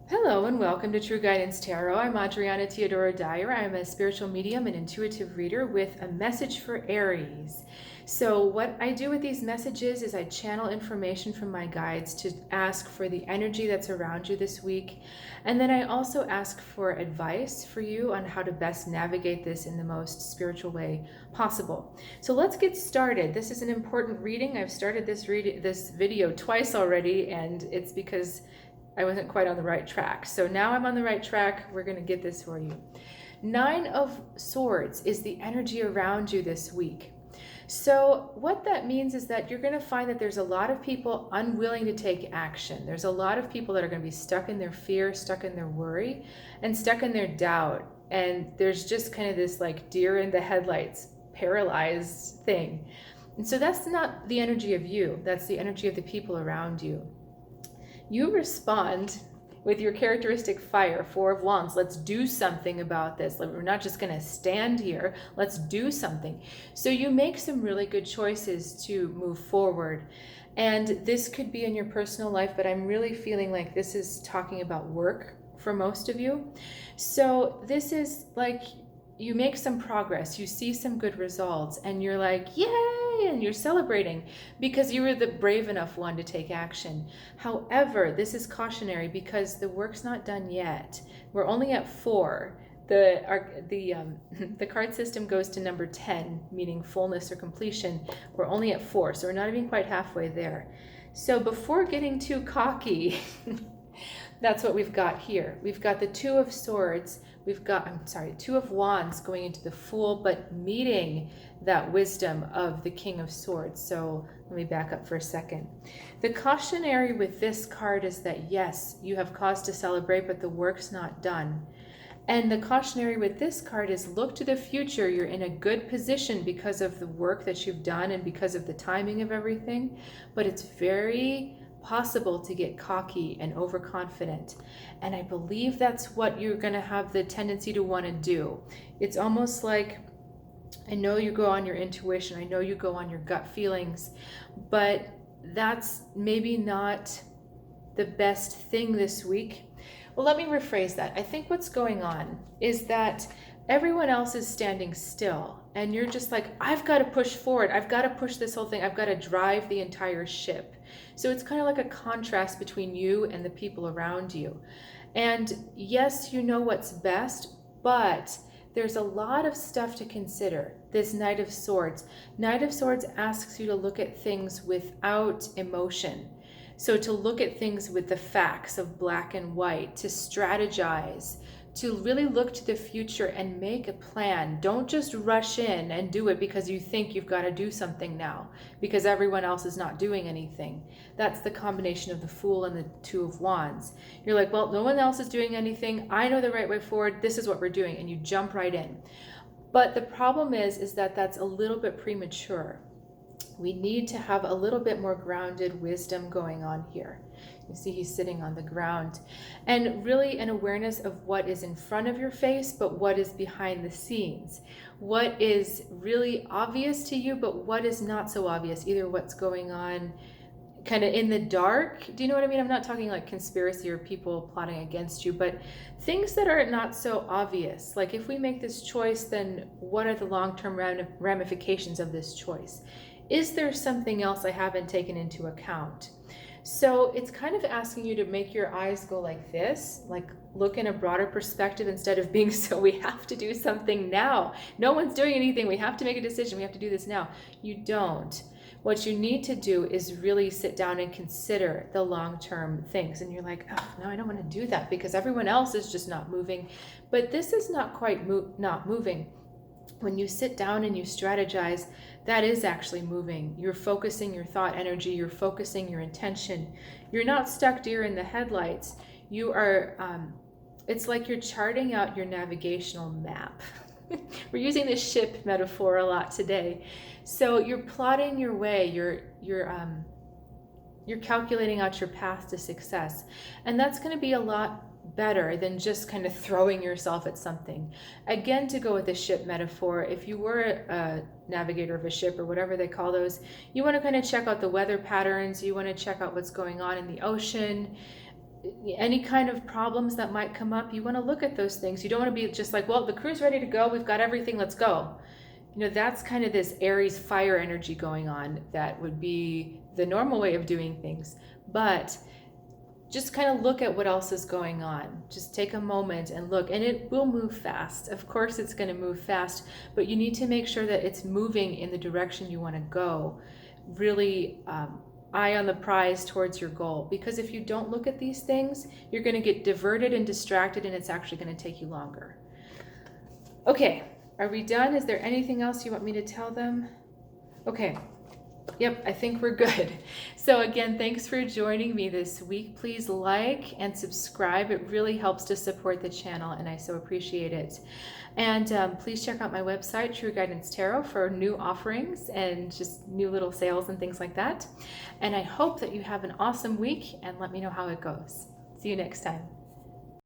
Hello and welcome to True Guidance Tarot. I'm Adriana Teodoro-Dier. I'm a spiritual medium and intuitive reader with a message for Aries. So what I do with these messages is I channel information from my guides to ask for the energy that's around you this week. And then I also ask for advice for you on how to best navigate this in the most spiritual way possible. So let's get started. This is an important reading. I've started this video twice already, and it's because I wasn't quite on the right track. So now I'm on the right track. We're going to get this for you. 9 of Swords is the energy around you this week. So what that means is that you're going to find that there's a lot of people unwilling to take action. There's a lot of people that are going to be stuck in their fear, stuck in their worry, and stuck in their doubt. And there's just kind of this like deer in the headlights, paralyzed thing. And so that's not the energy of you. That's the energy of the people around you. You respond with your characteristic fire, 4 of Wands. Let's do something about this. We're not just going to stand here. Let's do something. So you make some really good choices to move forward. And this could be in your personal life, but I'm really feeling like this is talking about work for most of you. So this is like you make some progress, you see some good results, and you're like, yay, and you're celebrating because you were the brave enough one to take action. However, this is cautionary because the work's not done yet. We're only at 4. The card system goes to number 10, meaning fullness or completion. We're only at 4, so we're not even quite halfway there. So before getting too cocky, that's what we've got here. We've got the 2 of Swords. We've got, 2 of Wands going into the Fool, but meeting that wisdom of the King of Swords. So let me back up for a second. The cautionary with this card is that yes, you have cause to celebrate, but the work's not done. And the cautionary with this card is look to the future. You're in a good position because of the work that you've done and because of the timing of everything, but it's very possible to get cocky and overconfident. And I believe that's what you're going to have the tendency to want to do. It's almost like, I know you go on your intuition, I know you go on your gut feelings, but that's maybe not the best thing this week. Well, let me rephrase that. I think what's going on is that everyone else is standing still and you're just like, I've got to push forward. I've got to push this whole thing. I've got to drive the entire ship. So it's kind of like a contrast between you and the people around you. And yes, you know what's best, but there's a lot of stuff to consider. This Knight of Swords. Knight of Swords asks you to look at things without emotion. So to look at things with the facts of black and white, to strategize, to really look to the future and make a plan. Don't just rush in and do it because you think you've got to do something now because everyone else is not doing anything. That's the combination of the Fool and the 2 of Wands. You're like, well, no one else is doing anything. I know the right way forward. This is what we're doing. And you jump right in. But the problem is that that's a little bit premature. We need to have a little bit more grounded wisdom going on here. You see he's sitting on the ground. And really an awareness of what is in front of your face, but what is behind the scenes. What is really obvious to you, but what is not so obvious. Either what's going on kind of in the dark. Do you know what I mean? I'm not talking like conspiracy or people plotting against you, but things that are not so obvious. Like if we make this choice, then what are the long-term ramifications of this choice? Is there something else I haven't taken into account? So it's kind of asking you to make your eyes go like this, like look in a broader perspective instead of being so we have to do something now. No one's doing anything. We have to make a decision. We have to do this now. You don't. What you need to do is really sit down and consider the long-term things. And you're like, oh, no, I don't want to do that because everyone else is just not moving. But this is not quite not moving. When you sit down and you strategize, that is actually moving. You're focusing your thought energy, you're focusing your intention. You're not stuck deer in the headlights. You are, it's like you're charting out your navigational map. We're using the ship metaphor a lot today. So you're plotting your way, you're calculating out your path to success. And that's going to be a lot better than just kind of throwing yourself at something. Again, to go with the ship metaphor, if you were a navigator of a ship or whatever they call those, you want to kind of check out the weather patterns, you want to check out what's going on in the ocean. any kind of problems that might come up, you want to look at those things. You don't want to be just like, well, the crew's ready to go, we've got everything, let's go. That's kind of this Aries fire energy going on that would be the normal way of doing things. But just kind of look at what else is going on. Just take a moment and look, and it will move fast. Of course it's going to move fast, but you need to make sure that it's moving in the direction you want to go. Really eye on the prize towards your goal, because if you don't look at these things, you're going to get diverted and distracted, and it's actually going to take you longer. Okay, are we done? Is there anything else you want me to tell them? Okay. Yep, I think we're good. So again, thanks for joining me this week. Please like and subscribe. It really helps to support the channel, and I so appreciate it. And please check out my website, True Guidance Tarot, for new offerings and just new little sales and things like that. And I hope that you have an awesome week, and let me know how it goes. See you next time.